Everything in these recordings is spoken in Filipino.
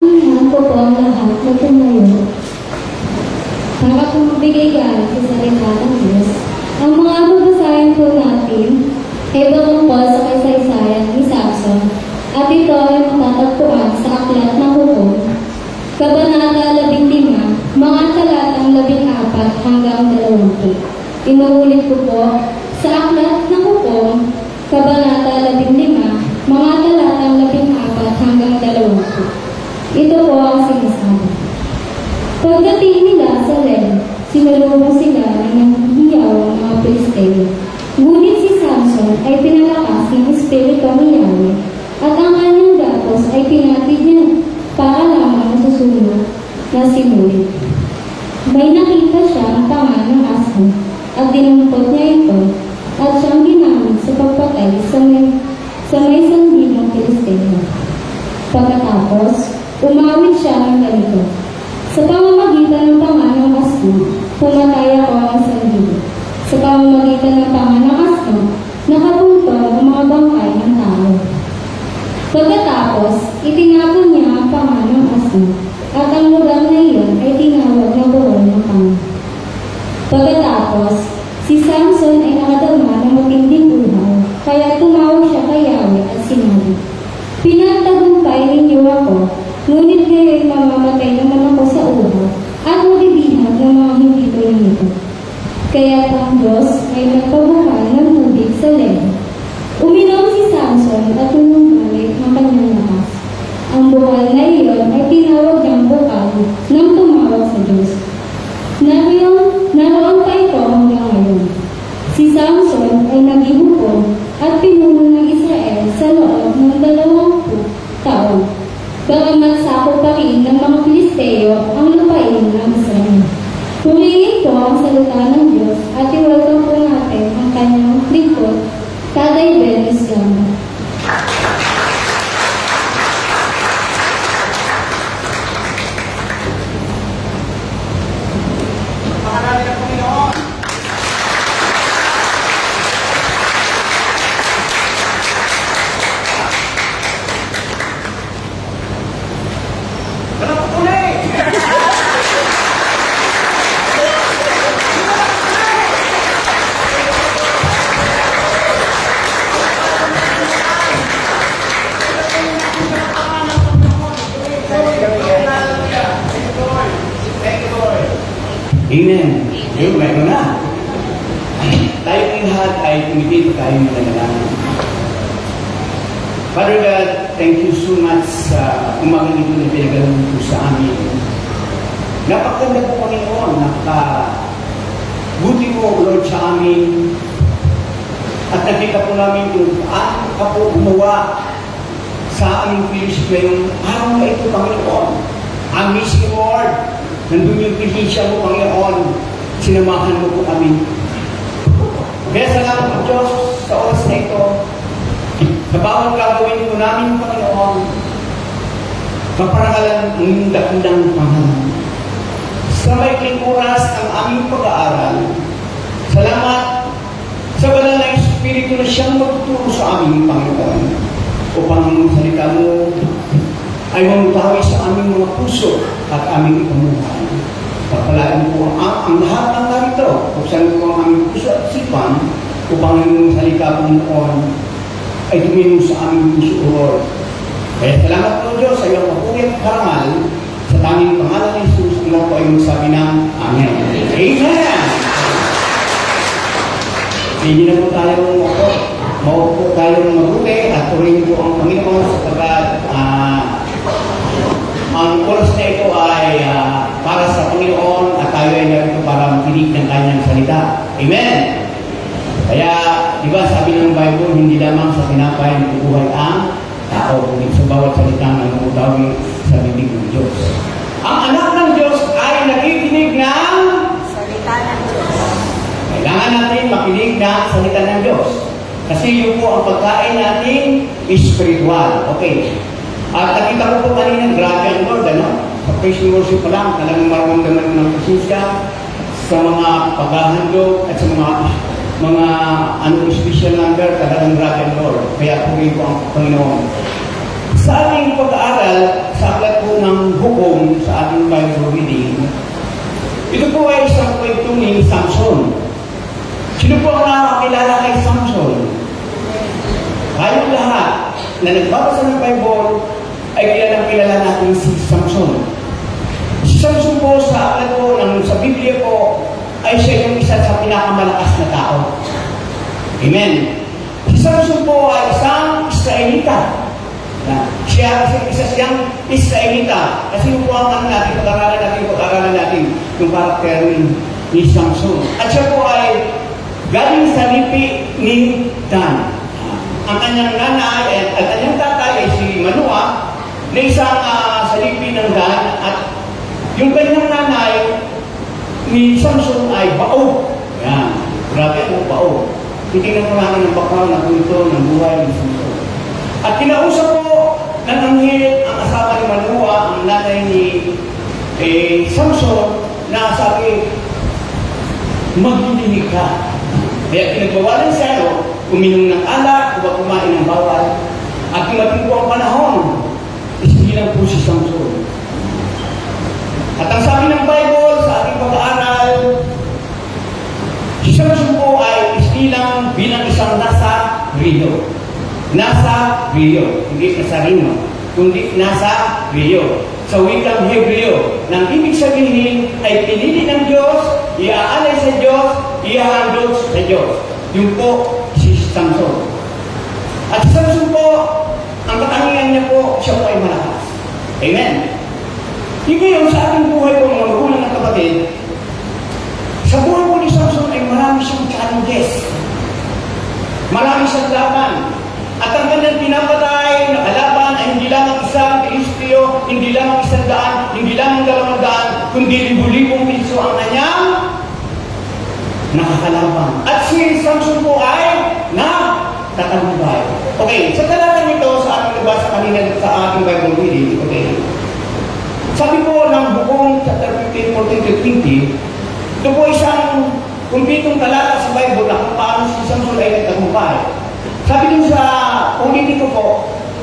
Hinahan ko po ang lahat na tumayo para po magbigay galing sa salita ng Diyos. Ang mga babasahin po natin ay patungkol sa kasaysayan ni Samson at ito ay matatagpuan sa Aklat ng Hukom, Kabanata 15, mga talatang 14 hanggang 20. Inuulit ko po, sa Aklat ng Hukom, Kabanata 15, mga talatang 14 hanggang 20. Ito po ang sinasabi. Pagdating nila sa Len, sinulubong sila ng nanghihiyaw ng mga Pilisteo. Ngunit si Samson ay pinalakas ng Espiritu ni Yahweh, at ang kanyang datos ay pinatid niya para lamang masusunod na sinulit. May nakita siya ang pangan ng aso, at dinampot niya ito, at siyang ginamit sa pagpatay sa may sandig ng Pilisteo. Pagkatapos, umawit siya ng ganito. Sa pamamagitan ng pangan ng aso, pumatay ako ang sandig. Sa pamamagitan ng pangan ng aso, nakabuntong ang mga bangkay ng tao. Pagkatapos, itinapon niya ang pangan ng aso, at ang lugar na iyon ay tinawag na Buhol ng Pangan. Pagkatapos, si Samson ay nakadama ng matinding uhaw, kaya tumawag siya kay Yahweh at sinabi, "Pinagtagumpay ninyo ako, ngunit ngayon mamamatay naman ako sa uhaw at mabibihag ng mga hindi tulad nito." Kaya ang Diyos ay nagpabuhay ng tubig sa Len. Uminom si Samson at tumumbalik ang kanyang lakas. Ang buhal na iyon ay tinawag niyang bukal ng tumawag sa Diyos. Naroon pa ito hanggang ngayon. Si Samson ay naging hukom at pinuno ng Israel sa loob ng 20 taon. Bagamat sakop pa rin ng mga Pilisteo ang lupain ng Israel. Purihin po ang salita ng Diyos at iwalkang po natin ang kanyang lingkod, Tatay Ben Islam. Amen. Yung meron na. Tayo ng lahat ay tumipid tayo ng panalangin. Father God, thank you so much sa umagang ito na pinagalan po sa amin. Napakaganda po, Panginoon. Napakabuti po, Lord, sa amin. At nakita po namin kung paano ka po gumawa sa aming Pilipinas ngayong araw na ito, Panginoon. Amazing, Lord. Nandun yung presensya mo, Panginoon. Sinamahan mo po kami. Kaya salamat po, Diyos, sa oras na ito. Sa bawat gagawin po namin, Panginoon, maparangalan ang iyong dakandang pangalan. Sa maikling oras ang aming pag-aaral. Salamat sa banal na Espiritu na siyang magtuturo sa aming Panginoon. Upang ang salita mo ay mamutawi sa aming mga puso at aming ikamuhay. Pagpalaan po ang lahat ng narito. Buksan po ang aming puso at isipan upang ang salita po noon ay tumino sa aming puso, Lord. Kaya salamat po, Diyos, sa iyong papuri at karangal sa tanging pangalan ni Jesus. Ang lahat po ay magsabi ng Amen. Amen! Hindi na po tayo maupo tayong mabuti at tuloy po ang Panginoon sapagkat ang oras na ito ay para sa Panginoon at tayo ay narito para makinig ng kanyang salita. Amen! Kaya, di ba sabi ng Bible, hindi lamang sa tinapay na bubuhay ang tao, kundi sa bawat salita na namutawi sa bibig ng Diyos. Ang anak ng Diyos ay nakikinig ng salita ng Diyos. Kailangan natin makinig ng salita ng Diyos. Kasi yun po ang pagkain natin spiritual. Okay. At nakita ko po kanina, grabe ang Lord, ano? Sa praise and worship pa lang, talagang maramdaman ng presensya sa mga paghahandog at sa mga special number, talagang grabe ang Lord. Kaya puri po ang Panginoon. Sa ating pag-aaral, sa aklat po ng hukom sa ating Bible reading, ito po ay isang kwento ni Samson. Sino po ang nakakilala kay Samson? Tayong lahat na nagbabasa ng Bible ay kilala natin si Samson. Si Samson po sa aklat po, sa Biblia po, ay siya yung isa sa pinakamalakas na tao. Amen. Si Samson po ay isang Israelita. Siya isa siyang Israelita. Kasi yung po ang pag-aralan natin yung karakter ni Samson. At siya po ay galing sa lipi ni Dan. Ang kanyang nanay at kanyang tatay ay si Manoah na isang sa lipi ng Dan. At yung kanyang nanay ni Samson ay Baog. Yan. Grabe po, Baog. Titingnan ko namin ang background ng kwento ng buhay ni Samson. At kinausap po ng anghel ang asawa ni Manoah, ang nanay ni Samson, na sabi, magdidinig ka. Kaya pinagbawalan siya, uminom ng alak, huwag kumain ng bawal. At dumating po ang panahon, isigilan po si Samson. At ang sabi ng Bible sa ating pag-aaral, si Samson po ay isilang bilang isang nasa Rio. Nasa Rio, hindi nasa Rino, kundi nasa Rio. Sa wikang Hebreo, nang ibig sabihin ay pinili ng Diyos, iaalay sa Diyos, ihahandog sa Diyos. Yung po si Samson. At si Samson po, ang katangian niya po, siya po ay malakas. Amen. Yung ngayon, sa ating buhay po, mga magulang ng kapatid, sa buhay po ni Samson ay marami siyang challenges. Marami siyang laban. At ang kanyang pinapatay na kalaban ay hindi lamang isang Pilisteo, hindi lamang 100, hindi lamang 200, kundi libu-libong piso ang kanyang nakakalaban. At si Samson po ay nakatagumpay. Okay, sa talatang ito, sa ating nabasa kanina sa ating Bible reading, okay, sabi po ng Bukong chapter 15, 14-20, ito po isang kumpitong talata sa Bible na kung paano si Samson ay nagtagumpay. Sabi din sa ulitin ko po,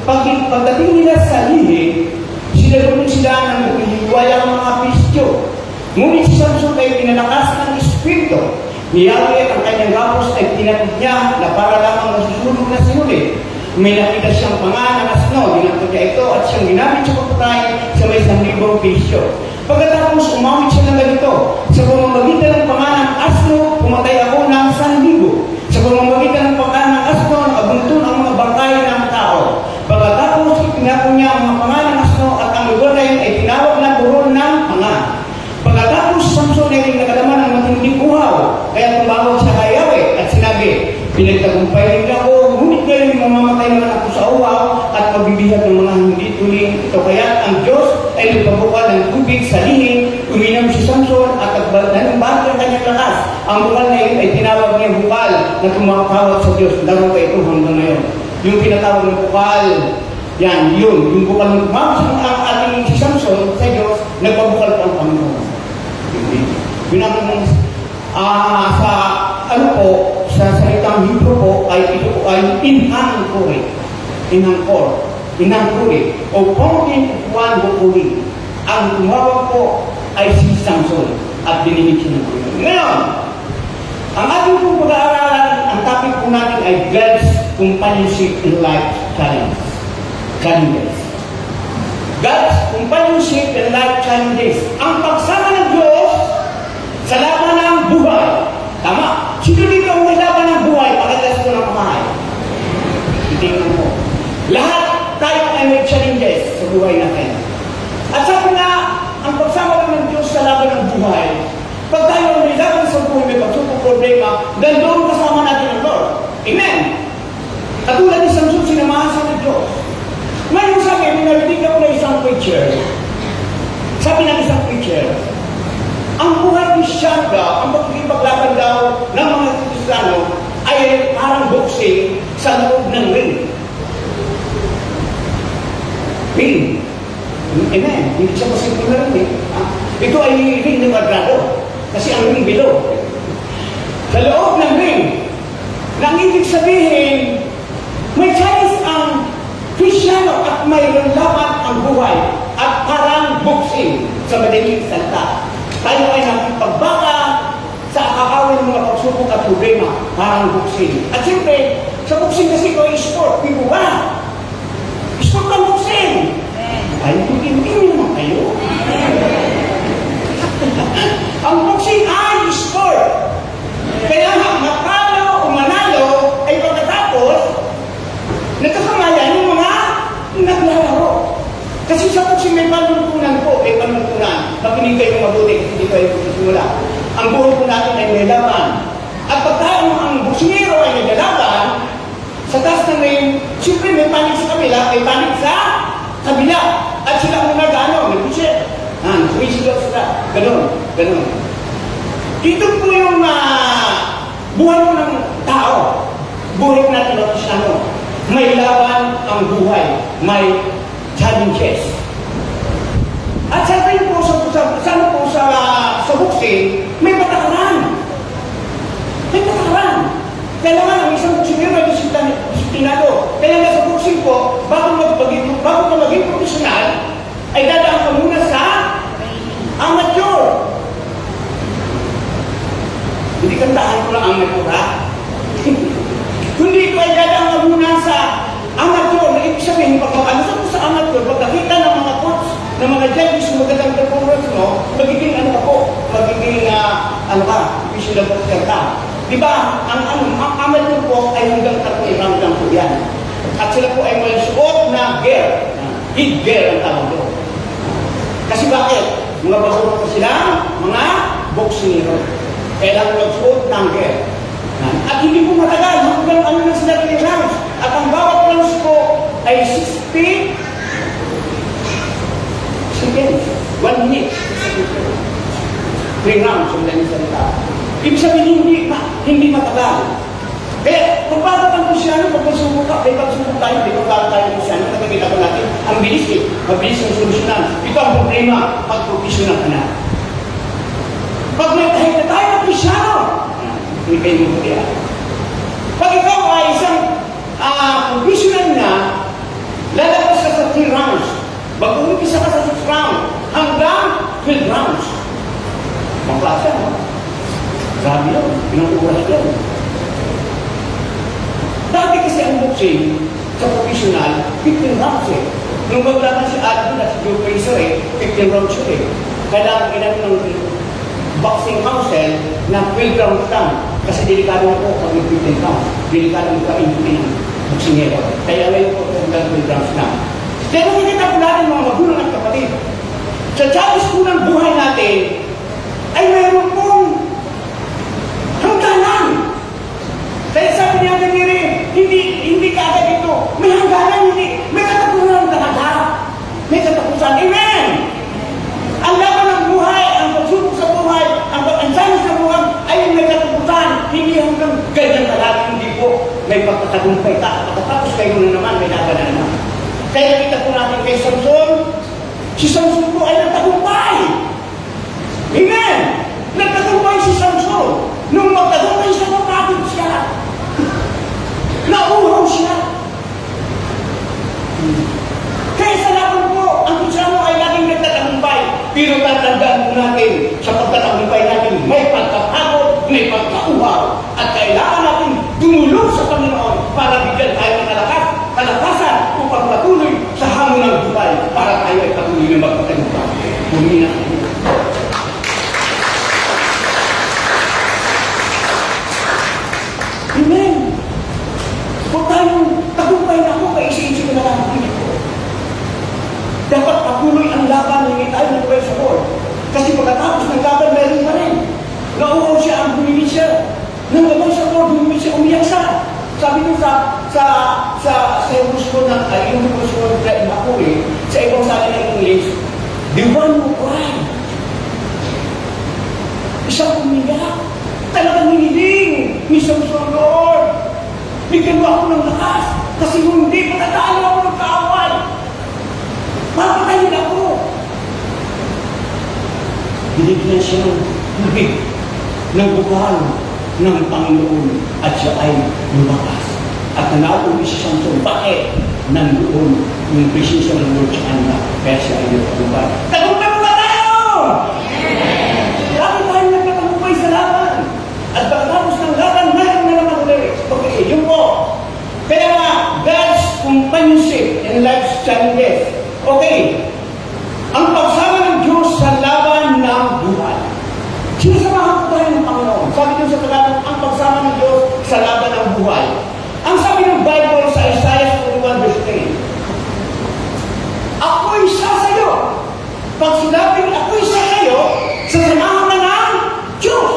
pagdating nila sa lihi, sila ng naghihiwala ang mga Kristyo. Ngunit si Samson ay pinalakas ng Espiritu. Ni Yahweh ang kanyang gapos ay tinatid niya na para lamang nasusunog na sinuli. May nakita siyang pangalan ng asno, dinatid niya ito at siyang ginamit sa pagpatay sa may 1,000 Kristyo. Pagkatapos umawit siya ng ganito, sa pamamagitan ng pangalan ng asno, pumatay ako ng 1,000. Sa pamamagitan ng pangalan ng asno, nabuntun ang mga bangkay ng tao. Pagkatapos, itinapon niya ang mga pangalan ng asno at ang lugar na yun ay tinawag na buron ng mga. Pagkatapos, Samson ay nagkalaman ng matinding uhaw. Kaya tumawag siya kay Yahweh at sinabi, pinagtagumpay rin ako, ngunit ngayon mamamatay naman ako sa uhaw at magbibihag ng mga hindi tuling. Ito kaya ang Diyos ay nagpabukal ng tubig sa lihim, uminom si Samson at nanumbalik ang kanyang lakas. Ang bukal na yun ay tinawag niya bukal na tumatawag sa Diyos. Laro pa ito hanggang ngayon. Yung tinatawag ng bukal, yan, yun. Yung bukal ng tumawag ang ating si Samson sa Diyos, nagpabukal pa ang Panginoon. Yun ang sa ano po, sa salitang Hebrew po, ay ito po ay inhangkuri. Inhangkuri. O fountain of one bukuri. Ang tumawag po ay si Samson at dinimik siya ng Panginoon. Ngayon, ang ating pong pag-aaralan, ang topic po natin ay God's companionship in life challenges. God's companionship in life challenges. Ang pagsama ng Diyos sa laban ng buhay. Tama. Sino dito ang may laban ng buhay? Pagkatas ko ng pamahay. Tingnan mo. Lahat tayo ay may challenges sa buhay natin. At sabi nga, ang pagsama ng Diyos sa laban ng buhay, pag tayo ang may laban sa buhay, may pagsupong problema, doon kasama natin ang Lord. Amen. Katulad ni Samson, sinamahan siya ng Diyos. Ngayon sabi, narinig ako na isang preacher. Sabi ng isang preacher, ang buhay Kristyano daw, ang pagkikipaglaban daw ng mga Kristiyano ay parang boxing sa loob ng ring. Ring. Amen. Hindi siya masimple na rin. Ito ay ring ng kwadrado. Kasi ang ring below. Sa loob ng ring, nang ibig sabihin, may challenge ang Kristyano at mayroon laban ang buhay at parang boxing sa madaling salita. Tayo ay nakipagbaka sa akaawin mga pagsubok at problema, parang boxing. At siyempre, sa boxing kasi ito ay sport. Di ba? Sport ang boxing. Ay, hindi naman kayo. Ang boxing ay sport. Kaya matalo o manalo ay pagkatapos nagkakamayan yung mga naglalaro. Kasi sa boxing may panuntunan po, may panuntunan. Makinig kayo mabuti, hindi kayo magsisimula. Ang buhay po natin ay may laban. At pagka ang boksingero ay naglalaban, sa taas na may, siyempre may panig sa kabila, may panig sa kabila. At sila muna gano'n, nag-push-up. Sumisigaw sila. Ganon. Ito po yung buhay po ng tao. Buhay po natin ng Kristyano. May laban ang buhay. May challenges. At sabi po sa boxing, may patakaran. May patakaran. Kailangan ang isang boksingero ay disiplinado. Kailangan sa boxing po, bago ka maging profesional, ay dadaan ka muna sa amateur. Hindi kantahan ko lang amateur, ha? Kundi ito ay dadaan ka muna sa amateur. Na ibig sabihin, pag makalusot mo sa amateur, pag nakita ng mga coach, ng mga judges, magandang performance mo, magiging professional boxer ka. Diba, ang amateur po ay hanggang 3 round lang po yan. At sila po ay may suot na gear. Head gear ang tawag doon. Kasi bakit? Mga bago po sila, mga boksingero. Kailangan magsuot ng gear. At hindi po matagal, hanggang na sila 3 rounds. At ang bawat rounds po ay 60 seconds. 1 minute. 3 rounds yung dahil salita. Ibig sabihin, hindi matagal. Kaya, kung bakit ang Kristyano, pag pagsubok ka, may pagsubok tayo, di ba tayo Kristyano, nakakita ko natin, ang bilis mabilis ang solusyonan. Ito ang problema, pag professional ka na. Pag may kahit na tayo ng Kristyano, hindi kayo magkaya. Pag ikaw ay isang professional na, lalabas ka sa 3 rounds, mag-umpisa ka sa 6 rounds, hanggang 12 rounds. Maklasa, no? Grabe yun, pinag-uras yun. Dati kasi ang boxing sa professional, 15 rounds eh. Nung maglaban si Alvin at si Joe Frazier 15 rounds yun eh. Kailangan ginano ng boxing council na 12 rounds lang. Kasi delikado na po pag 15 rounds. Delikado na ka-inputin ng boxingero. Kaya ngayon po hanggang 12 rounds lang. Kaya makikita po natin mga magulang at kapatid. Sa challenge po ng buhay natin, ay mayroon pong hangganan. Kaya sabi niya kaniri, hindi ka agad ito. May hangganan, hindi. May katapusan talaga. May katapusan. Amen! Ang laban ng buhay, ang pagsubok sa buhay, ang challenge sa buhay, ay may katapusan. Hindi hanggang ganyan talaga. Hindi po. May pagkatagumpay ka. Pagkatapos kayo na naman, may laban na naman. Kaya kita po natin kay Samson. Si Samson po ay nagtagumpay. Amen! Nagtagumpay si Samson. Nung magtagumpay siya, napagod siya. Nauhaw siya. Kaya sa laban po, ang Kristyano ay laging nagtatagumpay. Pero tatandaan po natin, sa pagtatagumpay natin, may pagkapagod, may pagkauhaw. At kailangan natin dumulog sa Panginoon para bigyan tayo ng kalakasan upang patuloy sa hamon ng buhay para tayo ay patuloy na magpatagumpay. Humingi na tayo. Amen. Huwag tayong tagumpay na ako, kaisi-isi ko na lang ang ko. Dapat patuloy ang laban, hindi tayo nagpapay sa Lord. Kasi pagkatapos ng laban, meron pa rin. Nauhaw siya ang bumili siya. Nang naman sa Lord, bumili siya, umiyak siya. Sabi ko sa Hebrews na, yung Hebrews ko na ako sa ibang sabi ng English, the one who cried. Isang umiyak. Talagang hiniling ni Samson, Lord. Bigyan mo ako ng lakas. Kasi hindi pagkatalo ako ng kaaway. Papatayin ako. Binigyan siya ng tubig, ng bukal ng Panginoon at siya ay lumakas. At nanalo si Samson. Bakit? nandoon yung presensya ng Lord sa kanila, kaya siya ay nagtagumpay. Tagumpay mo ba tayo? Lagi tayo nagtatagumpay sa laban. At pagkatapos ng laban, mayroon na naman ulit. Okay, yun po. Kaya nga, God's companionship in life's challenges. Okay, ang pagsama ng Diyos sa laban ng buhay. Sinasamahan ko tayo ng Panginoon. Sabi din sa Tagalog, ang pagsama ng Diyos sa laban ng buhay. Ang sabi ng Bible sa Isaiah 41 verse 10, ako'y isa sa iyo. Pag sinabing ako'y isa sa iyo, sasamahan ka ng Diyos.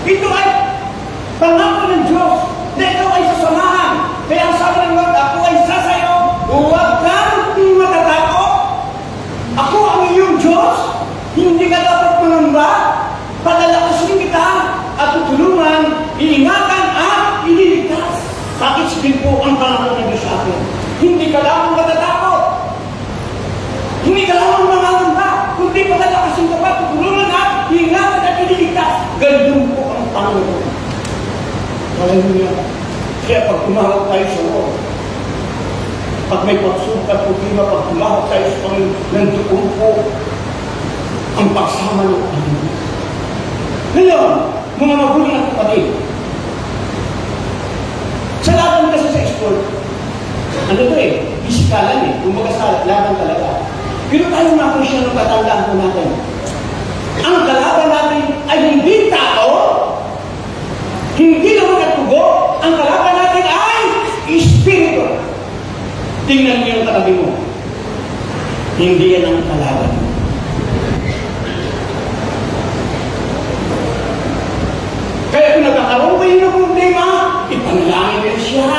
Ito ay pangako ng Diyos na ikaw ay sasamahan. Kaya ang sabi ng Lord, ako ay isa sa iyo, huwag kang matatakot. Ako ang iyong Diyos, hindi ka dapat manamba. Padalakasin kita at tutulungan, iingatan at ililigtas. Bakit sabihin po ang pangako ng Diyos sa akin? Hindi ka lamang matatakot. Hindi ka lamang mangangamba. Kundi padalakasin ka pa, tutulungan at iingatan at ililigtas. Ganun po ang Panginoon. Hallelujah. Kaya pag tumawag tayo sa Lord, pag may pagsubok at problema, pag tumawag tayo sa Panginoon, nandoon po ang pagsama ng Panginoon. Ngayon, mga maguling at kapatid, sa laban kasi sa sport, ano to pisikalan kumbaga sa laban talaga. Pero tayo na po siya nung katandaan po natin. Ang kalaban natin ay hindi tao, hindi naman at tugo, ang kalaban natin ay espiritu. Tingnan niyo ang katabi mo. Hindi yan ang kalaban mo. Kaya kung nagkakaroon kayo ng problema, ipanalangin mo siya.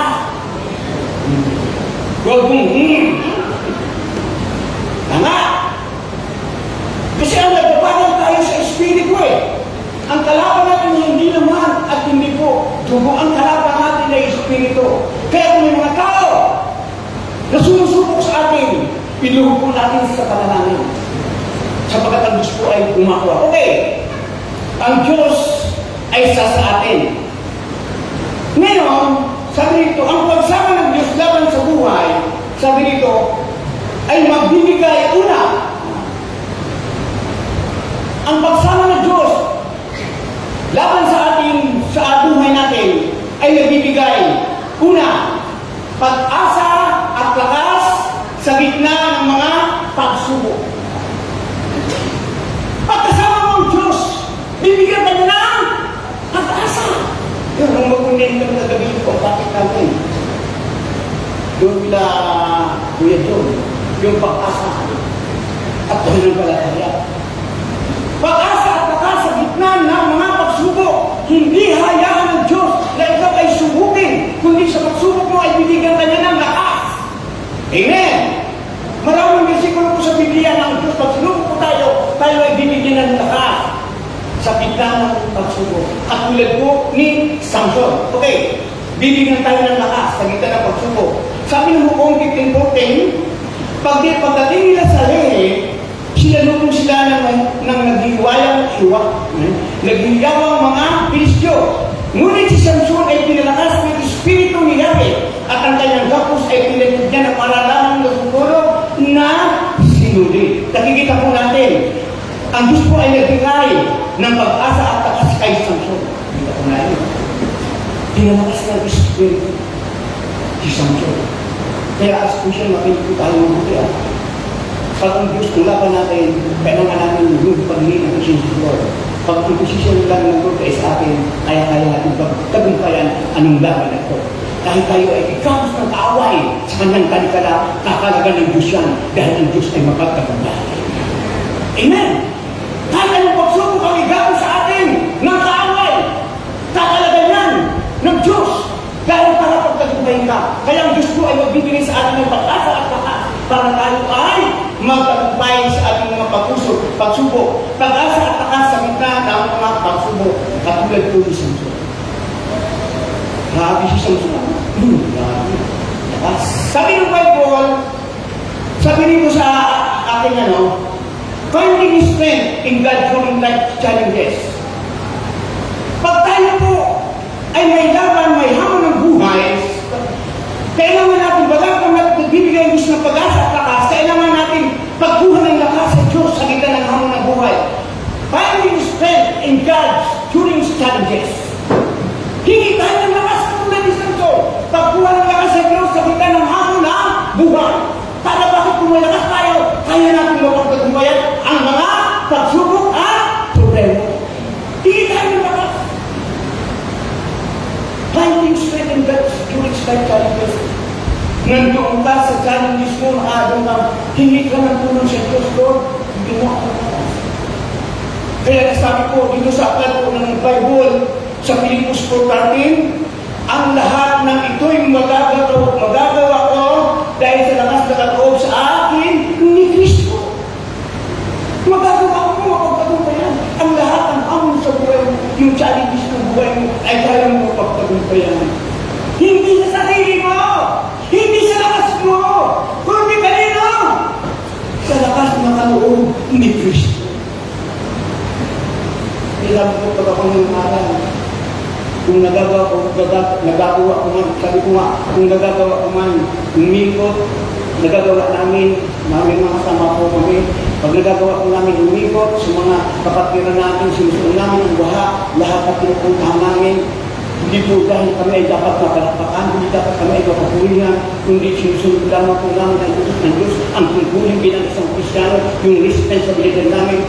Huwag mong tanga. Kasi ang nagpapagal tayo sa espiritu Ang kalaban natin hindi naman at hindi po dugo. Ang kalaban natin ay espiritu. Kaya kung may mga tao na sumusubok sa atin, pinuho po natin sa panalangin. Sapagkat ang Diyos po ay umakuha. Okay, ang Diyos ay isa sa atin. Ngayon, sabi nito, ang pagsama ng Diyos laban sa buhay, sabi nito, ay magbibigay una. Ang pagsama ng Diyos laban sa atin, sa buhay natin, ay nagbibigay una, pag-asa at lakas sa gitna ng mga pagsubok. Pagkasama mo ang Diyos, bibigyan ka na ng pag-asa. Yung nung magunin kami na gabi ko, bakit natin? Doon bila Kuya John, yung pag-asa at pananampalataya. Pag-asa at lakas sa gitna ng mga pagsubok, hindi hayaan ng Diyos na ikaw ay subukin, kundi sa pagsubok mo ay bibigyan ka niya ng lakas. Amen! Maraming bersikulo po sa Biblia ng Diyos, pag sinubok po tayo ay bibigyan ng lakas sa gitna ng pagsubok. At tulad po ni Samson. Okay, bibigyan tayo ng lakas sa gitna ng pagsubok. Sabi ng Buong 15:14, pagdating nila sa Lehi, sinalubong sila ng naghiwayang iwa, naghiyawang mga Pilistyo. Ngunit si Samson ay pinalakas ng Espiritu ni Yahweh at ang kanyang gapos ay pinatid niya ng paralamang nasukulog na sinuli. Nakikita po natin, ang Diyos po ay nagbigay ng pag-asa at lakas kay Samson. Nakikita po natin. Pinalakas ng Espiritu si Samson. Kaya as po siya makinig po tayo mabuti pag ang Diyos tulapan natin, kailangan natin yung pag-hingin ng presensya ng Lord. Pag ang posisyon lang ng Lord ay sa atin, kaya natin pagtagumpayan anong laban na ito. Dahil tayo ay ikapos ng kaaway sa kanyang kalikala, kakalaga ng Diyos yan dahil ang Diyos ay mapagtagumpayan. Amen! Kahit anong pagsubok ang igapos sa atin ng kaaway, kakalaga yan ng Diyos dahil para pagtagumpayan ka. Kaya ang Diyos po ay magbibigay sa atin ng pag-asa at lakas para tayo ay magtagumpay sa ating mga pagsubok, pag-asa at lakas sa gitna ng mga pagsubok, katulad po ni Samson. Grabe si Samson. Grabe. Sabi ng Bible, sabi nito sa ating finding strength in God during life challenges. Pag tayo po ay may laban, may hamon ng buhay, kailangan natin balang magbibigay ang Diyos ng pag-asa at lakas, kailangan natin pagkuha ng lakas sa Diyos sa gitna ng hamon ng buhay. Finding strength in God during challenges. Hingi tayo ng lakas katulad ni Samson. Pagkuha ng lakas sa Diyos sa gitna ng hamon ng buhay. Para bakit kung may lakas tayo, kaya natin mapagtagumpayan ang mga pagsubok at problema. Hingi tayo ng lakas. Finding strength in God during challenges. Nandoon ka sa challenges mo, maadong ka, hingi ka ng tulong sa Diyos, Lord, hindi mo ako lakas. Kaya nasabi ko, dito sa aklat ko ng Bible, sa Pilipos 4:13, ang lahat ng ito'y magagawa ko dahil sa lakas na kaloob sa akin ni Kristo. Magagawa ko mapagtagumpayan. Ang lahat ng hamon sa buhay mo, yung challenges ng buhay mo, ay kaya mo mapagtagumpayan. Hindi sa sarili mo, hindi sa lakas mo, kundi kanino? Sa lakas na kaloob ni Kristo. Ilang ko pag ako ng aral, kung nagagawa ko man, sabi ko nga, kung nagagawa ko man, umikot, nagagawa namin mga kasama ko kami, pag nagagawa ko namin umikot sa mga kapatiran natin, sinusunod namin ang lahat at pinupuntahan namin, hindi po dahil kami ay dapat mapalakpakan, hindi dapat kami ay mapapulihan, kundi sinusunod lamang po namin ang utos ng Diyos, ang tungkulin bilang isang Kristiyano, yung responsibilidad namin,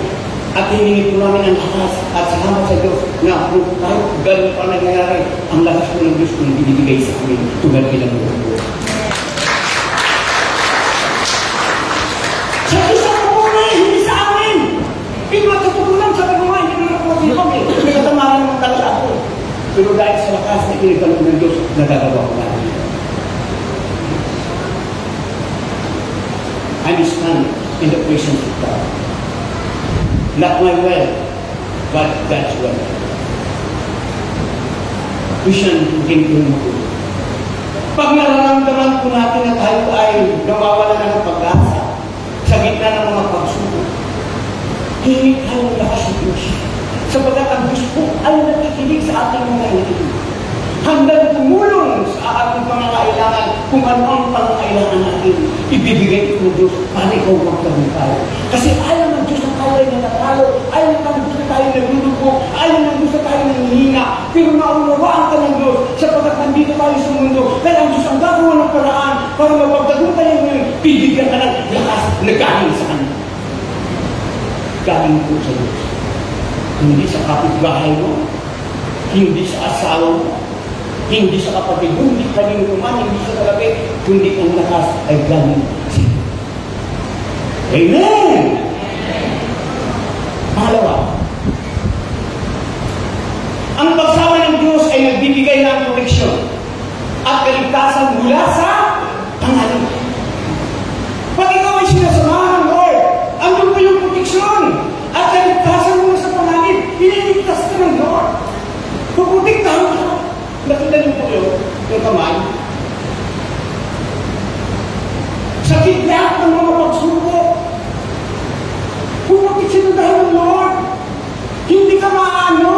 at hiningi po namin ang lakas at salamat sa Diyos na kung kahit gano'n pa nangyayari, ang lakas po ng Diyos kung binibigay sa amin, tulad bilang buong. Sa Diyos ang pupunay, hindi sa amin! Pinagkatutunan sa pagmumay, hindi naman po sino kami. May katamaran naman talaga ako. Pero dahil sa lakas na pinagkalog ng Diyos, nagagawa ko namin. I stand in the presence of God. Not my will, but God's will. Vision din po mo. Pag nararamdaman po natin na tayo ay nawawala na ng pag-asa sa gitna ng mga pagsubok, hingi tayo ng lakas ng Diyos. Sapagat ang Diyos po ay nakikinig sa ating mga hinihin. Handang tumulong sa ating pangangailangan kung ano ang pangangailangan natin. Ibibigay ito ng Diyos para ikaw magtagumpay. Kasi ayaw ng Diyos na tayo ay natatalo, ayaw ng Diyos na tayo naglulubo, ayaw ng Diyos na tayo nanghihina. Pero naunawaan ka ng Diyos sapagkat nandito tayo sa mundo. Kaya ang Diyos ang gagawa ng paraan para mapagtagumpayan mo yun. Bibigyan ka ng lakas na galing sa Kanya. Galing po sa Diyos. Hindi sa kapitbahay mo, hindi sa asawa mo, hindi sa kapatid mo, hindi kanino man, hindi sa kalabi, kundi ang lakas ay galing sa Diyos. Amen! Pangalawa, ang pagsama ng Diyos ay nagbibigay ng proteksyon at kaligtasan mula sa pangalan. Pag ikaw ay sinasamahan ng Lord, andun po yung proteksyon at kaligtasan mula sa pangalan. Iniligtas ka ng Lord. Puputiktahan ka. Nakita niyo po yung kamay. Sa kidlat ng mga pagsubok, puputiksin ng dahil ng Lord. Hindi ka maano.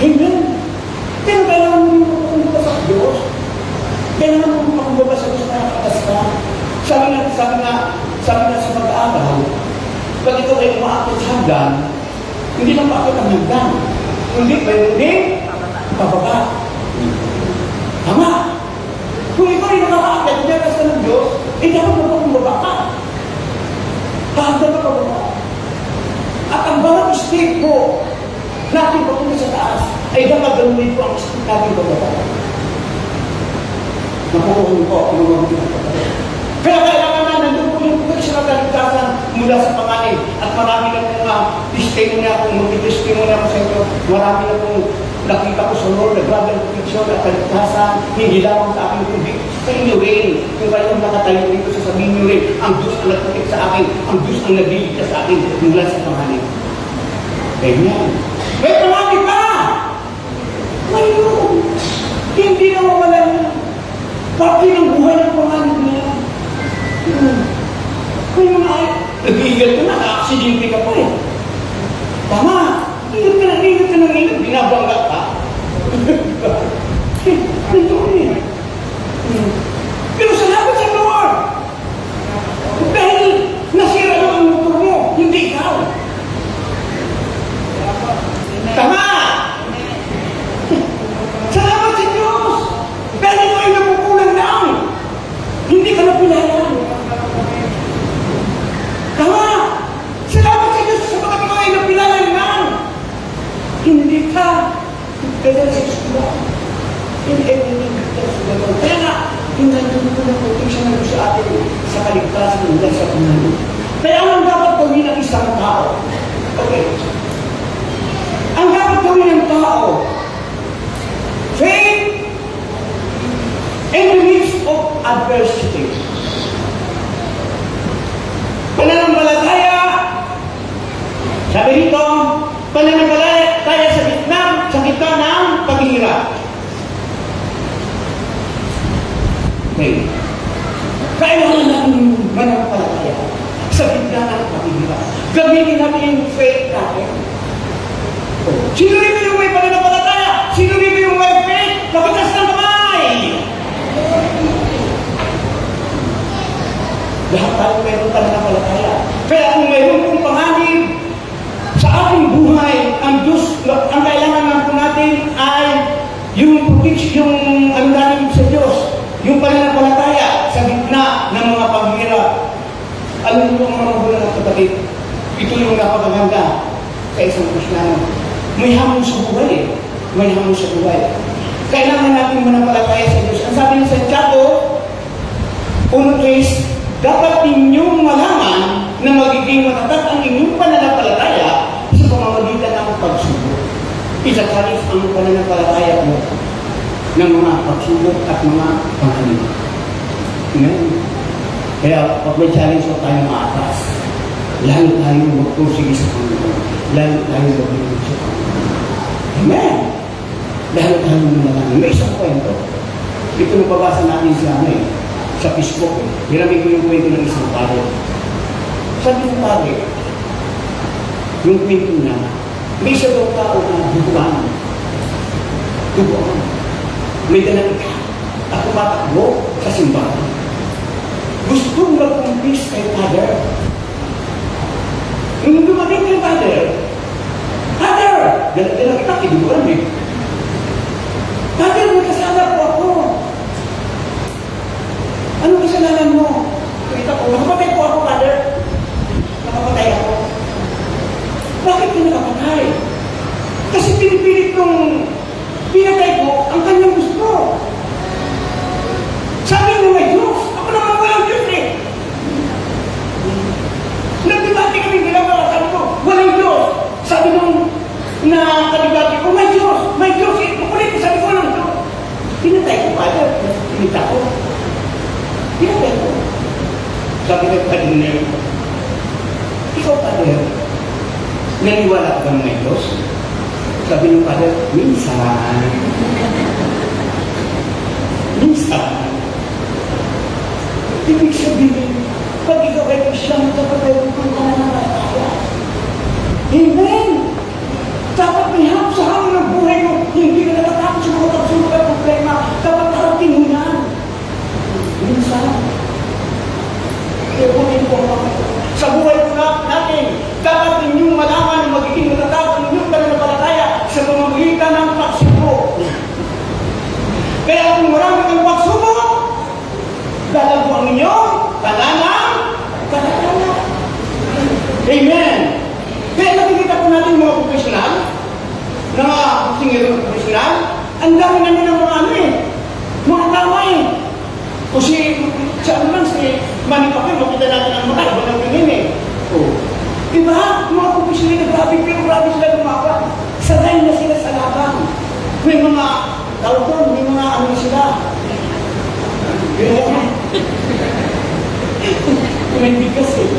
Amen. Pero kailangan mo yung makumbaba sa Diyos. Kailangan mo yung makumbaba sa Diyos na nakakas ka. Sabi na sa pag-aaral, pag ikaw ay umaakit sa hagdan, hindi lang maakit ang hagdan. Kundi mayroon pababa. Tama. Kung ikaw ay nakakaakit, kumiakas ka ng Diyos, dapat makumbaba ka. Hagdan ka pababa. At ang bawat step po natin papunta sa taas ay dapat ganunin po ang step natin pababa. Napukuhin po, pinunong ko. Kaya kailangan na nandun po yung proteksyon at kaligtasan mula sa pangalan. At marami na pong testimony ako, multi-testimony ako sa inyo. Marami na pong nakita ko sa Lord na grabe ang proteksyon at kaligtasan. Hindi lamang sa akin, kundi sa inyo rin. Kung kayong nakatayo dito, sasabihin nyo rin, ang Diyos ang nagputik sa akin, ang Diyos ang nagbibigay sa akin mula sa pangalan. Amen. May marami pa! Mayroon! Hindi na mawala niya. Pati ng buhay ng pangalan niya. May mga ay, nag-iigal ka na, na-aksidente ka pa eh. Tama, ingat ka ng ingat, binabangga ka. Ito eh. everything because of the Lord. Kaya nga, tingnan nyo po ng protection na sa atin sa kaligtasan ng dahil sa Panginoon. Kaya ang dapat gawin ng isang tao, okay, ang dapat gawin ng tao, faith in the midst of adversity. Pananampalataya, sabi dito, pananampalataya sa gitna ng paghihirap. Okay. Kailangan natin mananampalataya sa gitna ng paghihirap. Gamitin natin yung faith natin. Sino rito yung may pananampalataya? Sino rito yung may faith? Kapitas ng kamay! Lahat tayo mayroon pananampalataya. Kaya kung mayroon pong panganib sa ating buhay, ang Diyos, ang kailangan lang po natin ay yung protection, yung ano natin sa Diyos, yung pananampalataya sa gitna ng mga paghihirap. Alam niyo ang mga magulang at kapatid, ito yung napakaganda sa isang Kristiyano. May hamon sa buhay eh. May hamon sa buhay. Kailangan natin manampalataya sa Diyos. Ang sabi ng Santiago, 1:3, dapat ninyong malaman na magiging matatag ang inyong pananampalataya sa pamamagitan ng pagsubok. Isakalis ang pananampalataya mo ng mga pagsubok at mga panganib. Amen? Kaya pag may challenge o tayo maatas, lalo tayo magpursige sa Panginoon. Lalo tayo magpursige sa Panginoon. Amen? Lalo tayo manalangin. May isang kwento. Ito nababasa natin sa Facebook. Hiramig ko yung kwento ng isang pare. Sabi ng pare, yung kwento niya, may isa daw tao na duguan. Duguan. May dalang ka at tumatakbo sa simbahan. Gusto mag-compete kay Father. Nung dumating kay Father, dalang kita, iduguan eh. Father, may kasama po ako. Anong kasalanan mo? Kita ko, nakapatay po ako, Father. Nakapatay ako. Bakit ka nakapatay? Kasi pinipilit kong pinatay ko ang kanyang gusto. Sabi mo may Diyos. Ako naman walang Diyos eh. Nagdibati kami dalawa. Sabi ko, walang Diyos. Sabi nung nakadibati ko, may Diyos. May Diyos. Kukulit ko, sabi ko, walang Diyos. Pinatay ko, Father. Pinita ko. Pinatay ko. Sabi ko, Padre, ikaw, Padre, naniwala ka ba may Diyos? Sabi ng Padre, minsan. Minsan. Ibig sabihin, pag ikaw ay Kristiyan, dapat ay kung pananampalataya. Amen! Dapat may hapos sa hamon ng buhay mo, hindi ka natatakot sa mga pagsulog at problema, dapat harating mo yan. Minsan. Kaya kunin po sa buhay po natin, dapat ninyong malaman na magiging matatag ang inyong pananampalataya sa pamamagitan ng pagsubok. Kaya kung marami kang pagsubok, dalago ang inyong pananampalataya. Amen! Kaya nakikita po natin mga profesional, na mga singero profesional, ang dami na nila mga tama eh. Kasi sa naman si Manny Pacquiao, makita natin ang mga iba ng tingin eh. Diba? Mga profesional na grabe sila lumaban. Sanay na sila sa laban. May mga tawag doon, may mga ano sila. May bigas eh.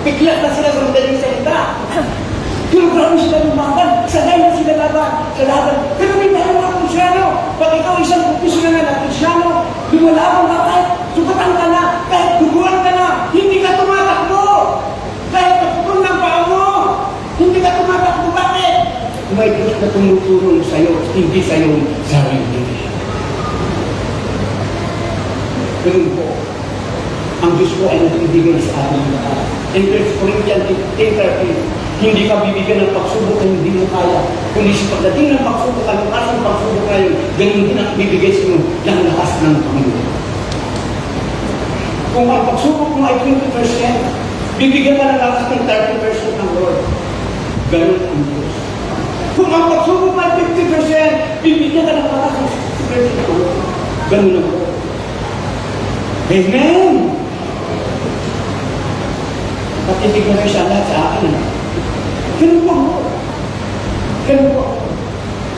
Piklat na sila sa madaling salita. Pero grabe sila lumaban. Sanay na sila laban sa laban. Pero may dahil mga Kristiano. Pag ikaw isang profesional na Kristiano, lumalaban ka kahit sukatan ka na, kahit duguan ka na, hindi ka tumatakbo. Kahit pagpupun ng paa mo, hindi ka tumatakbo. Bakit? May Diyos na tumutulong sa'yo, hindi sa'yo sarili. Ganun po. Ang Diyos po ay nagbibigay sa ating lahat. In 1 Corinthians 10:13, hindi ka bibigyan ng pagsubok na hindi mo kaya. Kundi sa pagdating ng pagsubok, ang lakas ng pagsubok na yun, ganun din ang bibigay sa inyo ng lakas ng Panginoon. Kung ang pagsubok mo ay 20%, bibigyan ka ng lakas ng 30% ng Lord. Ganun ang Diyos. Kung Kung ang pagsubok ay 50%, bibigyan ka ng para sa 60%. Ganun ako. Amen! Patitig na siya lahat sa akin. Ganun po ako. Ganun po ako.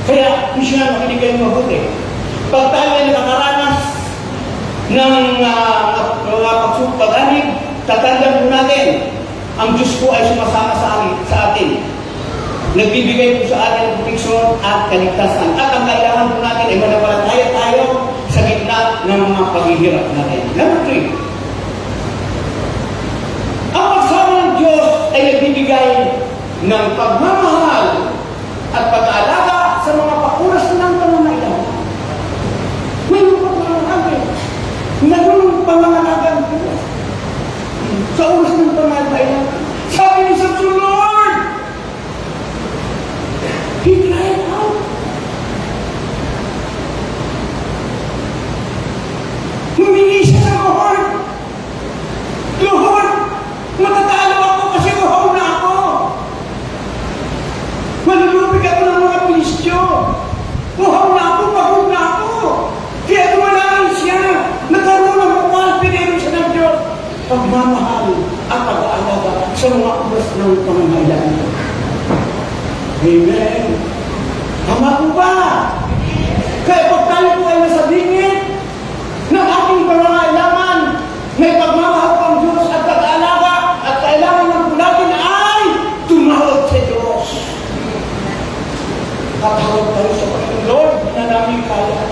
Kaya, hindi siya makinig kayo mabuti. Pag tayo ay nakakaranas ng mga pagsubok-pag-anig, tatandaan po natin, ang Diyos po ay sumasama sa atin. Nagbibigay po sa atin ng proteksyon at kaligtasan. At ang kailangan po natin ay manampalataya tayo sa gitna ng mga paghihirap natin. Number 3. Ang pagsama ng Diyos ay nagbibigay ng pagmamahal at pag-aalaga sa mga pakuras ng pangangailangan. May mga pangangailangan. Nagulong pangangailangan ko. Sa oras ng pangangailangan. Sabi ni Samson, Lord! He cried out. Humingi siya sa Lord. Lord, matatalo ako kasi uhaw na ako. Malulubig ako ng mga Pilistyo. Uhaw na ako, pagod na ako. Kaya tumalaan siya. Nagkaroon ng bukal, pinero siya ng Diyos. Pagmamahal at pag-aalaga sa mga oras ng pangangailangan. Amen. Tama po ba? Kaya pag tayo po ay nasa bingit ng ating pangangailangan, may pagmamahal po ang Diyos at pag-aalaga at kailangan ng po natin ay tumawag sa Diyos. Tatawag tayo sa Panginoon, Lord, na namin kaya.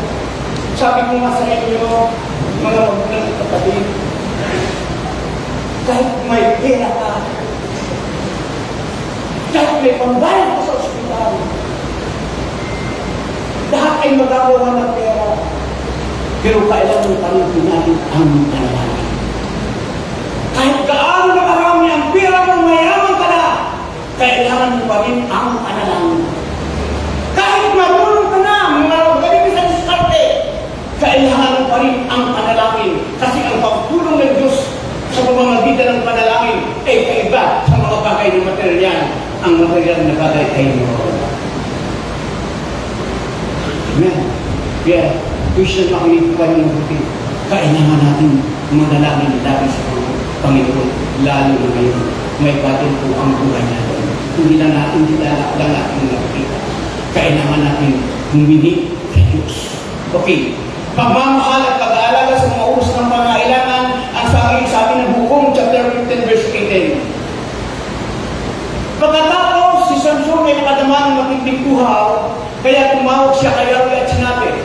Sabi ko nga sa inyo, mga magulang at kapatid, kahit may pera ka, kahit may pambayad ka sa ospital, lahat ay magagawa ng pera. Pero kailangan pa rin natin ang panalangin. Kahit gaano na karami ang pera mo, mayaman ka na, kailangan mo pa rin ang panalangin. Kahit marunong ka na, magaling sa diskarte, kailangan mo pa rin ang panalangin. Kasi ang pagtulong ng Diyos sa pamamagitan ng panalangin ay kaiba sa mga bagay ng material. Ang material na bagay ay Lord. Amen. Kaya, Christian, makinig pa rin mabuti. Kailangan natin manalangin dahil sa Panginoon, lalo na ngayon. May batin po ang buhay natin. Hindi lang natin nakikita. Kailangan natin humingi sa Diyos. Okay. Pagmamahal at pag-aalaga sa mga oras ng pangailangan, ang sabi ng Hukom, chapter 15, verse 18. Pagkatapos, si Samson ay nakadama ng matinding uhaw, kaya tumawag siya kay Yahweh at sinabi,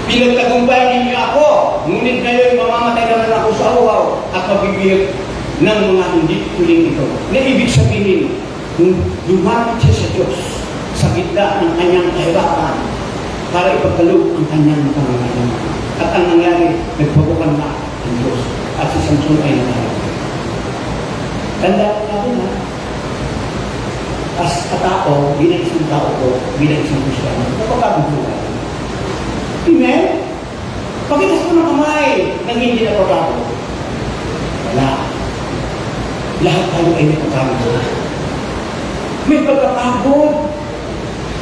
pinagtagumpay ninyo ako, ngunit ngayon mamamatay naman ako sa uhaw at mabibigyan ng mga hindi huling ito. Na ibig sabihin, lumapit siya sa Diyos sa gitna ng kanyang kahirapan para ipagkaloob ang kanyang pangangailangan. At ang nangyari, nagpabukan na ang Diyos at si Samson ay nangyari. Tandaan natin ha, as katao, bilang isang tao ko, bilang isang Kristyano, napagkabubuhay. Amen? Pakitas ko ng kamay nang hindi napagkabubuhay. Wala. Lahat tayo ay napagkabubuhay. May pagkakabot.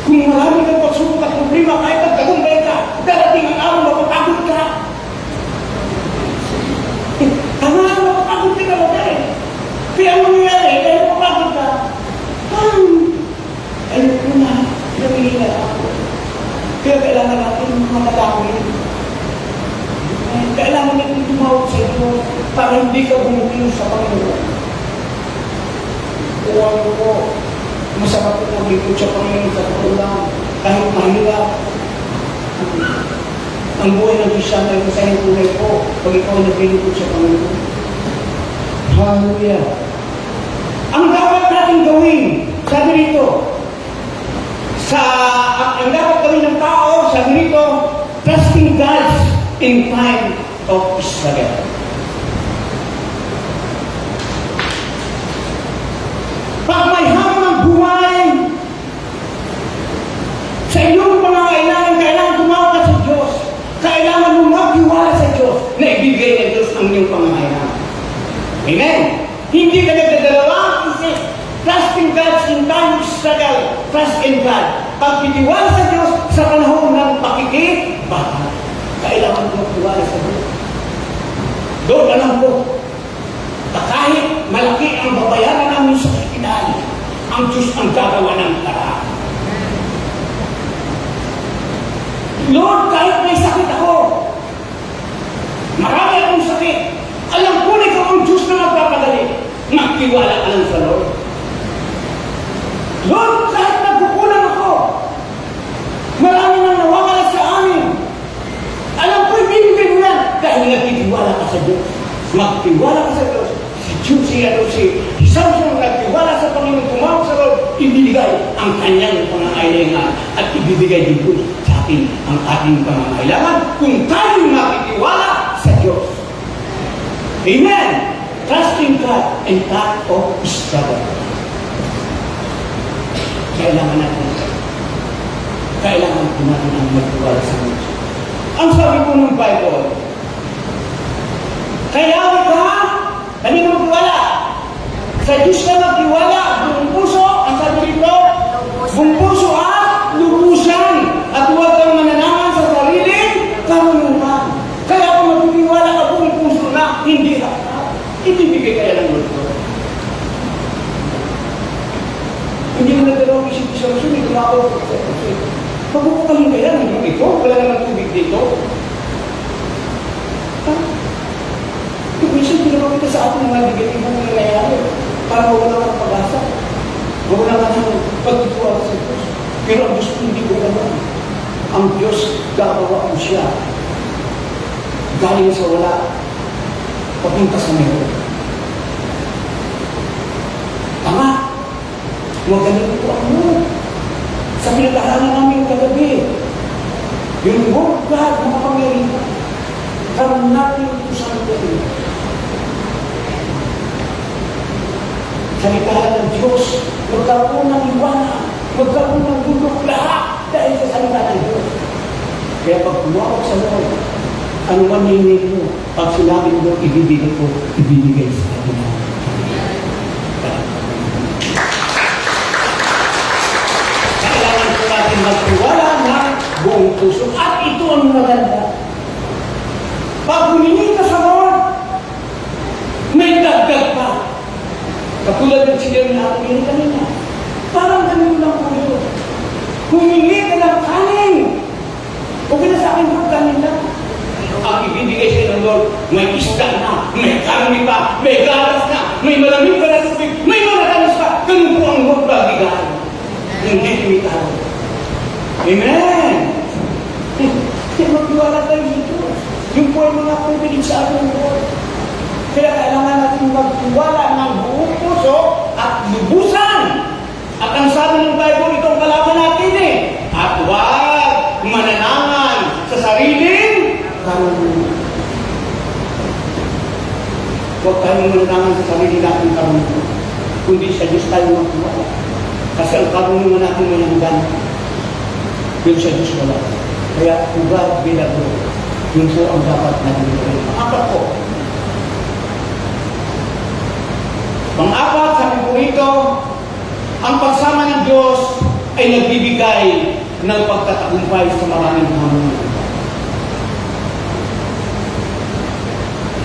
Kung marami kang pagsubok at problema, kahit pagkagumbay ka, darating ang araw, mapapagod ka. Tama, mapapagod ka na ba eh? Kaya ang nangyayari, kaya mapapagod ka. Ayun ko na, namihila ako. Kaya kailangan natin manalangin. Kailangan natin tumawag sa Diyos para hindi ka bumitiw sa Panginoon. Uwan ko, masarap ko maglingkod sa Panginoon sa patulang kahit mahirap. Ang buhay ng Kristyano ay masayang tunay ko pag ikaw ay naglingkod sa Panginoon. Hallelujah! Ang dapat natin gawin, sabi rito, ang dapat gawin ng tao, sabi rito, trusting God in time of struggle. Pag may hamon ng buhay, sa iyong pangangailangan, kailangan tumawag ka sa Diyos. Kailangan mo magtiwala sa Diyos na ibigay ng Diyos ang iyong pangangailangan. Amen? Hindi ka nagdadalawang isip. Trust in God in time of struggle. Trust in God. pagtitiwala sa Diyos sa panahon ng pakikibaka. Kailangan ko magtiwala sa Diyos. Doon alam ko, na kahit malaki ang babayaran namin sa ospital, ang Diyos ang gagawa ng paraan. Lord, kahit may sakit ako, marami akong sakit, alam ko na ikaw ang Diyos na magpapadali. Magtiwala ka lang sa Lord. Lord, kahit nagkukulang ako, marami nang nawawala sa amin. Alam ko, ibibigay mo yan dahil nagtitiwala ka sa Diyos. Magtiwala ka sa Diyos. Si Samson nagtiwala sa Panginoon, tumawag sa Lord, ibibigay ang kanyang pangangailangan at ibibigay din po sa atin ang ating pangangailangan kung tayo makitiwala sa Diyos. Amen! Trusting God in time of struggle. Kailangan natin ang magtiwala sa Diyos. Ang sabi po ng Bible, kaya ka, kanino magtiwala? Sa Diyos ka magtiwala, buong puso, ang sabi dito, buong puso at lubusan, at huwag kang mananaman sa sariling karunungan. Kaya kung magtiwala ka buong puso na, hindi ka. Ibibigay kaya ng Lord. Hindi mo nagdalawang isip sa Lord, hindi tumawag sa Lord. Pagpupukahin kaya, hindi ito, wala naman tubig dito. Kung minsan, ginawa kita sa atin mga negative na nangyayari para wala kang pag-asa. Wala kang pagtutuwa sa Diyos. Pero ang Diyos hindi ko naman. Ang Diyos, gagawa mo siya. Galing sa wala, papunta sa meron. Tama. Magaling ito ang mo. Sa pinag-aaralan namin kagabi, yung Word God, mga pangyayihan, karoon natin ito sa gabi. Salitahan ng Diyos, magkaroon ng iwanan, magkaroon ng gulok lahat dahil sa salita ng Diyos. Kaya pag tumawag sa Lord, ano man hingin mo, pag sinabi mo, ibibigay ko, ibibigay sa kanila. Kailangan ko natin magtiwala ng buong puso. At ito ang maganda. Pag humingi ka sa Lord, may dagdag pa. Katulad ng sinabi natin yun kanina. Parang ganun lang po yun. Humingi ka ng kanin. Okay na sa akin po kanina. Ang ibibigay sa ng Lord, may isda na, may karni pa, may garas na, may malamig ka na tubig, may malakanas pa. Ganun po ang Lord babigay. Hindi limitado. Amen! Kaya magtiwala tayo dito. Yung po ay mga privilege sa ating Lord. Kaya kailangan natin magtiwala ng buong puso at lubusan. At ang sabi ng Bible, itong kalaban natin eh. At huwag mananangan sa sariling karunungan. Huwag tayong mananangan sa sarili natin karunungan. Kundi sa Diyos tayo magtiwala. Kasi ang karunungan natin may hanggan. Yung sa Diyos wala. Kaya huwag binago. Yung po ang dapat natin gawin. Apat po. Pang-apat, sabi po ito, ang pagsama ng Diyos ay nagbibigay ng pagtatagumpay sa maraming hamon.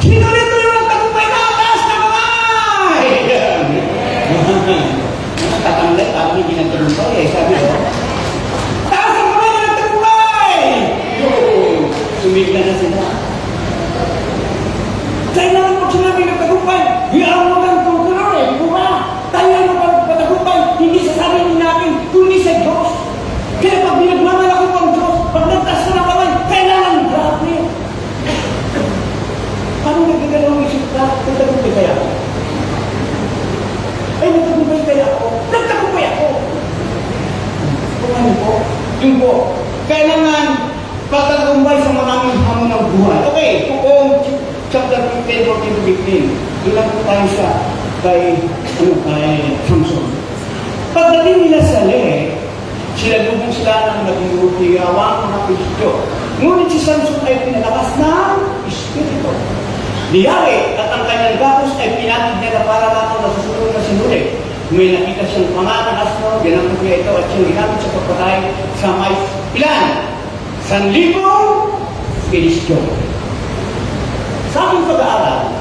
Sino rito yung nagtagumpay na taas na kamay? Natatanggay, parang hindi nagtagumpay eh. Sabi ko, taas na kamay na nagtagumpay! Sumigla na sila. Kailangan pag sinabi nagtagumpay, hiyaw mo kang tungkulor eh. Tayo ay magpatagumpay, hindi sa sarili natin, kundi sa Diyos. Kaya pag binagmamalaki ko ang Diyos, pag nagtaas ko ng kamay, kailangan grabe. Paano nagkagalawang isip ka? Nagtagumpay kaya ako? Ay, nagtagumpay kaya ako? Nagtagumpay ako! Ano po? Yun po. Kailangan pagtagumpay sa maraming hamon ng buhay. Okay, kung chapter 15, 14-15, ilan po tayo siya kay Samson. Pagdating nila sa Le, sinalubong sila ng naging-rutiawang mga Kristo. Ngunit si Samson ay pinalakas ng Espiritu. Diyari at ang kanyang gapos ay pinatid niya na para lamang nasusunod na sinuli. may nakita siyang pangalan asno, ginamit niya ito at siyang ginamit sa pagpatay sa may ilan? 1,000 Pilistyo. Sa aking pag-aaral,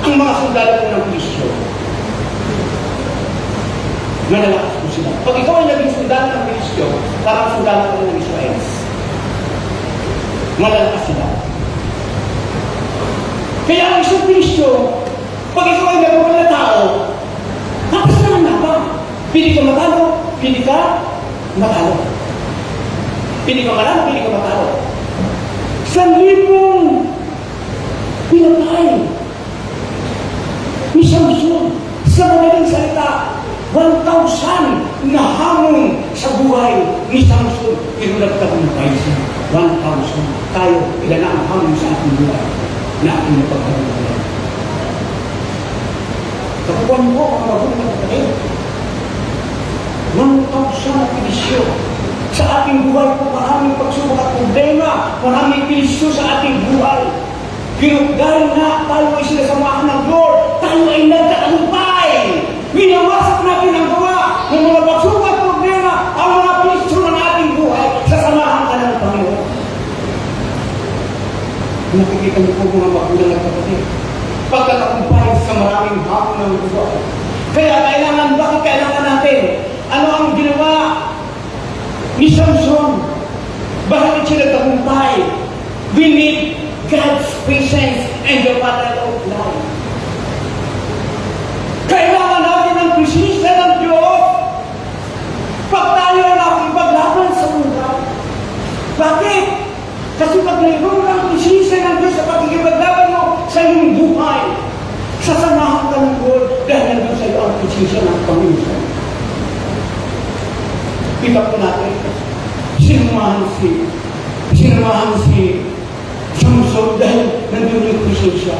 ang mga sundalo ng Pilistyo, malalakas po sila. Pag ikaw ay naging sundalo ng Pilistyo, parang sundalo ng Israel. Malalakas sila. Kaya ang isang Pilistyo, pag ikaw ay nagawal na tao, tapos naman na ba? Pili ka matalo, pili ka matalo. Pili ka matalo, pili ka matalo. 1,000 pinatay ni Samson. Sa madaling salita, 1,000 na hamon sa buhay ni Samson. Inulat ka ng paisa. 1,000. Tayo, ilan na ang hamon sa ating buhay na ating napagkaroon. Kapuan mo ang mabuhay na kapatid. 1,000 na pilisyo. Sa ating buhay po, maraming pagsubok at problema, maraming pilisyo sa ating buhay. Pero dahil na tayo ay sinasamahan ng Lord, tayo ay nagtatagumpay. Winawasak natin ang gawa ng mga pagsubok at problema, ang mga pilisyo ng ating buhay, sasamahan ka ng Panginoon. Nakikita niyo po mga magulang at kapatid. Pagkatagumpay sa maraming hamon ng buhay. Kaya bakit kailangan natin? Ano ang ginawa ni Samson? Bakit siya nagtagumpay? We need God's patience and the battle of life. Kailangan natin ang presensya ng Diyos pag tayo ay nakipaglaban sa buhay. Bakit? Kasi pag mayroon ang presensya ng Diyos sa pagkikipaglaban mo sa iyong buhay, sasamahan ka ng Lord dahil nandun sa iyo ang presensya ng Panginoon. Kita po natin, sinamahan si Samson dahil nandun yung presensya.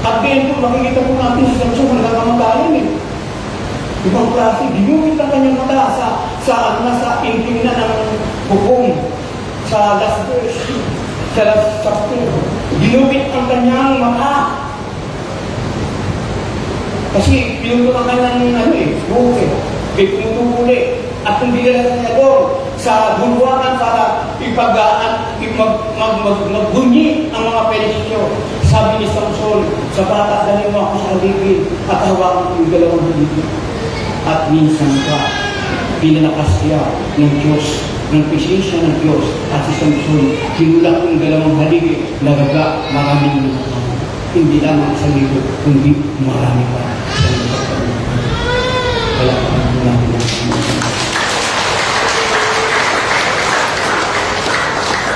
At din po, makikita po natin si Samson hanggang kamatayan eh. Ibang klase, ginumit ang kanyang mata sa inting na ng hukom. Sa last verse, sa last chapter, ginumit ang kanyang mata. Kasi pinutukan ng buke, pinutupuli. At kung dinala niya doon sa bulwakan para magbunyi ang mga pelisyo. Sabi ni Samson, sa bata, dali mo ako sa haligi at hawakan ko yung dalawang haligi. At minsan pa, pinalakas siya ng Diyos, ng presensya ng Diyos. At si Samson, kinulak yung dalawang haligi, nagaga, maraming nakakama. Hindi lamang sa libo, kundi marami pa sa libo. Kaya natin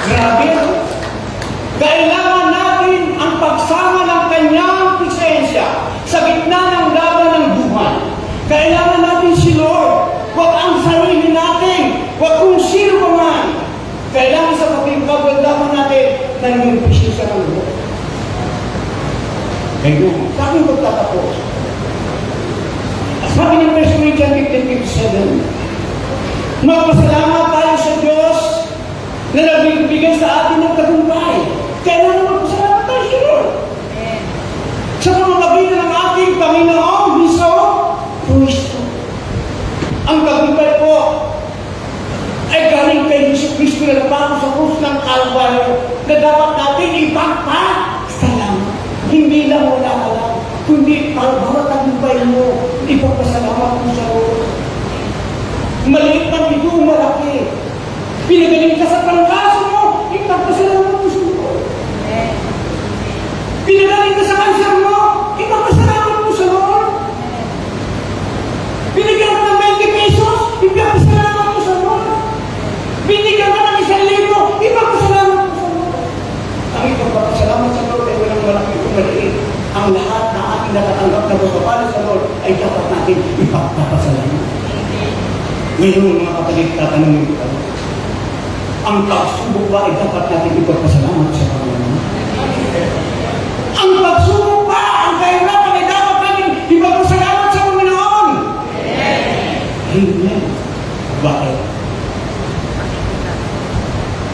grabe, no? Kailangan natin ang pagsama ng kanyang presensya sa gitna ng laban ng buhay. Kailangan natin si Lord. Huwag ang sarili natin. Huwag kung sino pa man. Kailangan sa pagkikapaglaban natin na yung presensya ng Lord. Ngayon, sa aking pagtatapos, sabi ng 1 Corinthians 15:7, magpasalamat tayo sa Diyos na nagbibigay sa atin ng tagumpay. Kailangan magpasalamat tayo sa Lord. Sa pamamagitan ng ating Panginoong Hesus-Kristo. Ang tagumpay po ay galing kay Hesus-Kristo na napako sa krus ng Kalbaryo na dapat natin ipagpasalamat. Hindi lang wala ka lang, kundi ang bawat tagumpay mo, ipagpasalamat mo sa Lord. Maliit man ito, malaki. Pinagaling ka sa trangkaso mo, ipagpasalamat mo sa Lord. Pinagaling ka sa kanser mo, ipagpasalamat mo sa Lord. Binigyan ka ng 20 pesos, ipagpasalamat mo sa Lord. Binigyan ka ng 1,000, ipagpasalamat mo sa Lord. Ang ipagpasalamat sa Lord ay walang malaki o maliit. Ang lahat na ating natatanggap na pagpapala sa Lord ay dapat natin ipagpasalamat. Ngayon mga kapatid, tatanungin ko tayo. Ang pagsubok ba ay dapat natin ipagpasalamat sa Panginoon? Ang pagsubok ba, ang kahirapan ay dapat natin ipagpasalamat sa Panginoon? Amen. Bakit?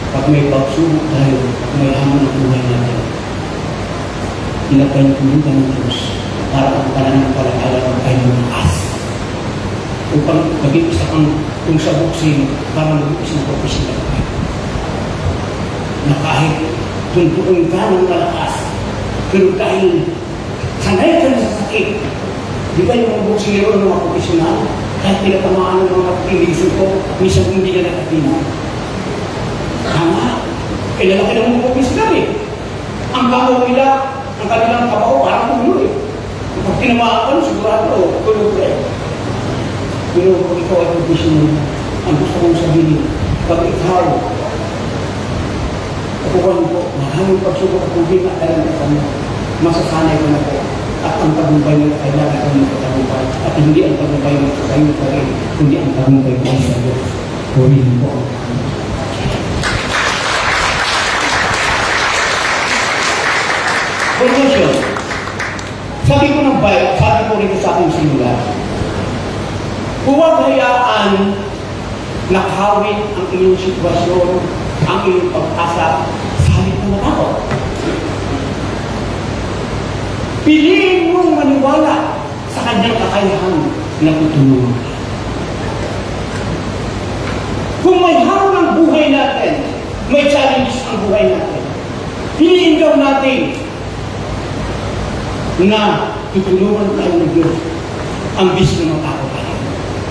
Pag may pagsubok tayo, may hamon ang buhay natin. Ilagay ko ng Diyos para ang pananampalataya mo ay lumakas. Upang maging isa kang kung sa buksin, para maging isang profesional ka. Na kahit tuntuin ka ng malakas, pero dahil sanay ka na sa sakit, di ba yung mga buksero ng mga profesional, kahit pinatamaan ng mga tilisyo ko, minsan hindi na nakatina. Tama, lalaki ng mga profesional eh. Ang kabaw nila, ang kanilang kabaw, parang puno eh. Pag tinamaan ko, sigurado, tulog eh. Pero kung ikaw ay profesional, ang gusto kong sabihin, pag ikaw, kukuhan ko, maraming pagsubok at hindi na alam ka mo, masasanay ko na po. At ang tagumpay mo ay lagi kang magkatagumpay. At hindi ang tagumpay mo sa iyo pa rin, kundi ang tagumpay mo sa Diyos. Purihin po ang conclusion. Sabi ko ng Bible, sabi ko rin sa aking simula, huwag hayaan nakawin ang iyong sitwasyon, ang iyong pag-asa sa halip ng matakot. Piliin mong maniwala sa kanyang kakayahan na tutulungan ka. Kung may harap ng buhay natin, may challenges ang buhay natin, piliin daw natin na tutulungan tayo ng Diyos ang bisyo ng tao tayo.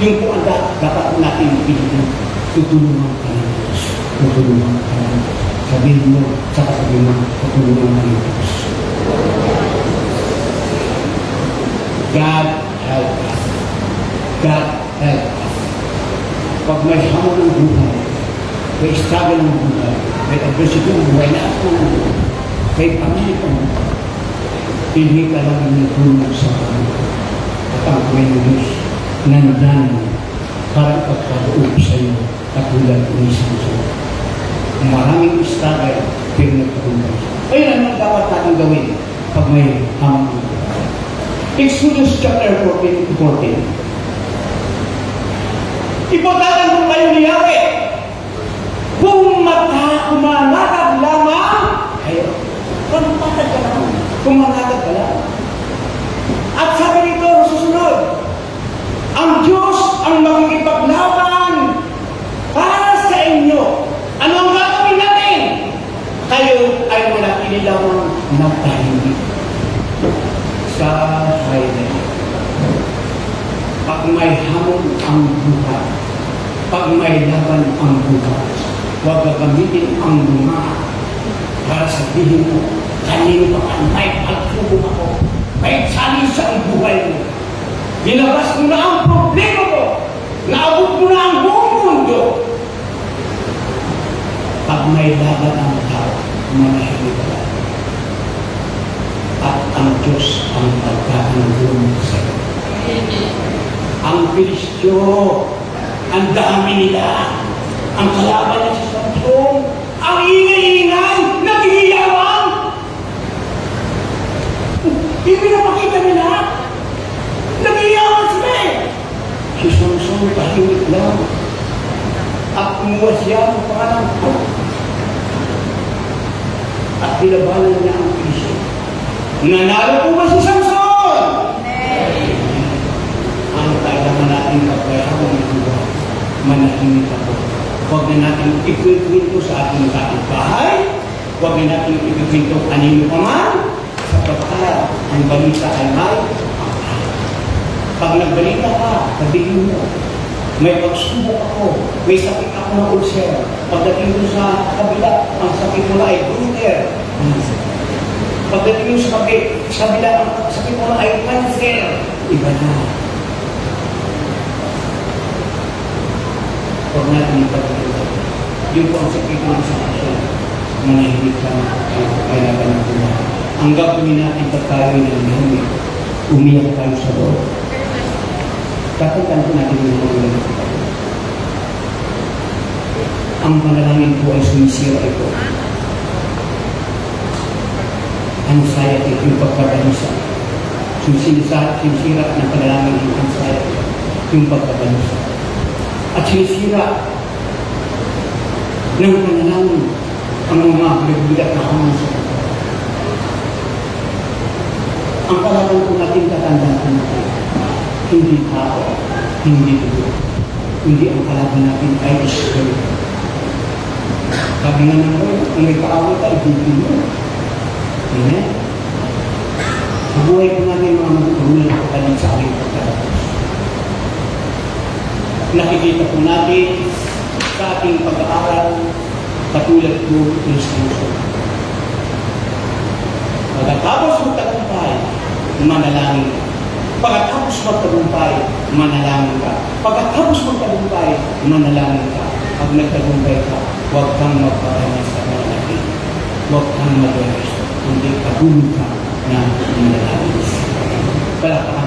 Yung po ang dapat natin piliin, tutulungan tayo ng Diyos. Tutulungan tayo ng Diyos. Sabihin mo, saka sabihin mo, tutulungan tayo ng Diyos. God help us. God help us. Pag may hamon ng buhay, may struggle ng buhay, may adversity ng buhay na ako ng buhay, may pamilya mo, hindi ka lang nagtulong sa kanya. At ang Panginoon Diyos, nandyan para ipagkaloob sa iyo at tulad ni Samson. Maraming struggle, pero nagtagumpay siya. Ayun ang dapat natin gawin pag may hamon ng buhay. Exodus chapter 14. Ipagdatan kung kayo ni Yahweh. Kung kumanatag lamang, kayo, kumanatag ka lang. Kumanatag ka lang. At sabi nito, susunod, ang Diyos ang makikipaglaban para sa inyo. Ano ang gagawin natin? Kayo ay manatili lamang nagtahimik sa highway. Pag may hamon ang buhay, pag may laban ang buhay, huwag gagamitin ang bunga para sabihin mo, kanino ba may pagtubong ako, may challenge sa ang buhay mo. Ginabas mo na ang problema ko, naabot mo na ang buong mundo. Pag may laban ang tao, manahimik ka lang. At ang Diyos ang pagkakalulong sa iyo. Ang Pilistyo, ang dami nila, ang kalaban niya sa Samson, ang ingay-ingay, nag-iiyawan. Ipinapakita nila, nag-iiyawan sila eh. Si Samson, tahimik lang. At kumuha siya ng pangalan ko. At nilabanan niya ang Pilistyo. Nanalo po ba si Samson? Ang kailangan natin kapayaan ng buhay, manahimik ako. Huwag na natin ikwento sa ating bahay, huwag na natin ikwento kanino pa man, sapagkat ang balita ay may pangkat. Pag nagbalita ka, sabihin mo, may pagsubok ako, may sakit ako na ulcer. Pagdating mo sa kabila, ang sakit mo na ay goiter. Pagdating mo sa kabila, ang sakit mo na ay cancer. Iba na. Huwag natin ipagkakita. Yung po ang sakit mo sa action, manahimik ka na ay laban ng buhay. Ang gagawin natin pag tayo ay nanahimik, umiyak tayo sa Lord. Kapuntan po natin yung mga ulang sa tayo. Ang panalangin po ay sumisira ito. Anxiety, yung pagkabalisa. Sinisira ng panalangin yung anxiety, yung pagkabalisa. At sinisira ng panalangin ang mga bigat na hamon sa ito. Ang kalaban po natin tatandaan natin, hindi tao, hindi dugo, hindi ang kalaban natin ay Espiritu. Sabi nga naman, kung may kaaway ka, ibigin mo. Amen? Sa buhay po natin mga magtulong po tayo sa aming pagkatapos. Nakikita po natin sa ating pag-aaral katulad po ng Kristo. Pagkatapos magtagumpay, manalangin ka. Pagkatapos magtagumpay, manalangin ka. Pagkatapos magtagumpay, manalangin ka. Pag nagtagumpay ka, huwag kang magparanas sa manalangin. Huwag kang mag-resto, kundi pagulong ka na manalangin. Palakpak